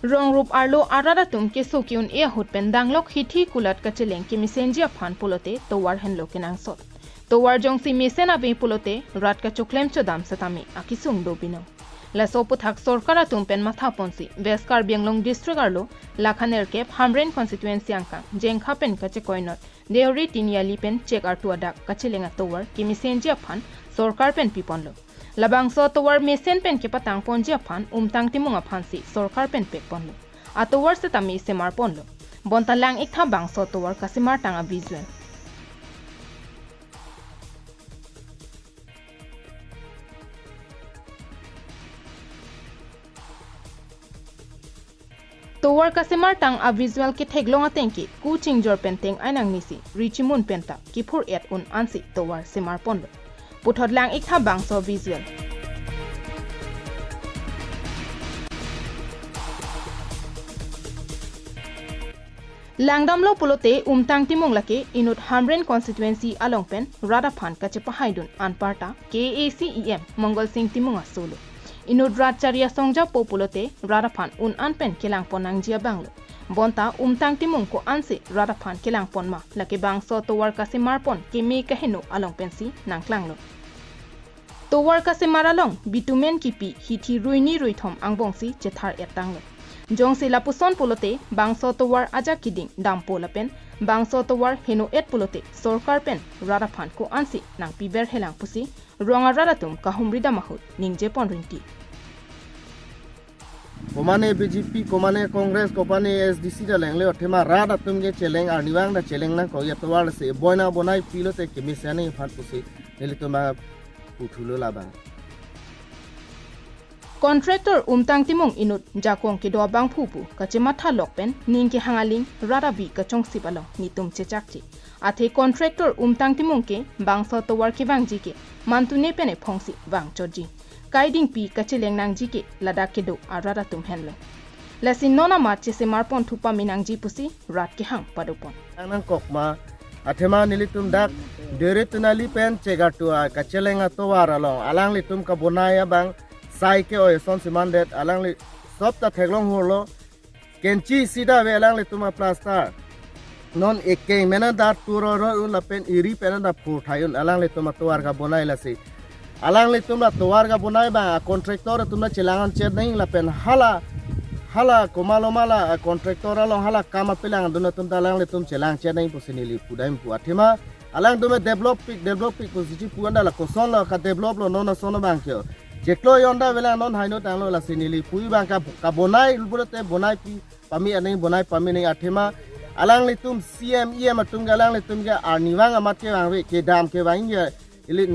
rong rup arlo arada tum ke sokiun e hut pen danglok hithi kulat kacheleng ke misenji aphan pulote towar hen lokenang sot towar jong si mesena be pulote rat ka choklem chodam satami akisung do bino la soputhak sorkara tum pen matha ponsi veskar bianglong district arlo lakhaner ke hamren constituency angka jengkha pen kache koinot deori tiniali pen check artu adak kachelenga towar ke misenji aphan sorkar pen piponlo labang so towar mesen pen ke patang ponji aphan umtang timung aphan si sorkar pen pek ponlo atowar se tami semar ponlo bontalang ikha bang so towar kasemar tanga visual towar kasemar tang a visual ke theglonga tengki kuching jor penteng ainang nisi richimun penta ki phur et un ansi towar semar ponlo puthot lang ikha bang so visual langdamlo pulote umtang timung lake inut hamren constituency along pen radaphan kache pahaidun anparta KACEM mongol singh timung asolo inut ratcharia songja populote radaphan un anpen kelang ponang jia banglo bonta umtang timung ko anse radaphan kelang ponma lake bang so towar kasemar pon ke me kaheno along pensi nangklanglo towar kasemar along bitumen kipi hithi ruini ruithom angbongsi chethar etanglo jongsi lapuson pulote bangso towar aja kiding dampo lapen bangso towar heno et pulote sorkar pen radaphan ko ansi nang piber helang pusi ronga radatum kahumrida mahut ningje ponrinti komane BJP komane Congress komane SDC da lengle othema radatum ge cheleng arniwang da cheleng na ko yatwar se boina bonai pilote ke misane phat pusi nelitoma puthulo labang contractor umtang timung inut jakong ki do bang phupu kachema thalok pen ning ki hangaling radabi kachong sipalo nitum chechakchi athe contractor umtang timung ke bangso towar ki bangji ke mantune pene phongsi bang choji kaiding pi kacheleng nangji ke ladak ke do arada tum henlo lasin nona ma chese marpon thupa minangji pusi rat ke hang padopon nang kokma athema nilitum dak deretunali pen chegatu kachelenga towar along alang litum ka bonaya bang sai ke oi son simandet alang li sopta theglong holo kenchi sida ve alang li tuma plaster non ekeng mena da turo ro la pen iri pen da phu thayun alang li tuma towar ga bonai la si alang li tuma towar ga bonai ba contractor tuma chilangan chet nahi la pen hala komalo mala contractor along hala kama pelang duna tum alang li tum chilang chet nahi posini li pudaim pu athima alang tume develop pic positi pu anda la koson la ka develop lo nona sono bang kyo jeklo yonda vela non haino tanglo la sinili pui bang ka bonai ulburote bonai pi pami anei bonai pami nei athema alang litum CME matung galang litum ga arniwang amat ke bang ke dam ke bang ye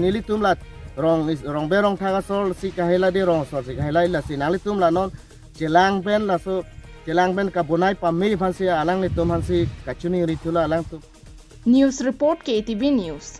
nili tum la rong berong thaga sol si ka hela de rong sol si ka hela la sinali tum la non chelang ben ka bonai pami phansi alang litum hansi kachoningri thula alang tum news report KTV news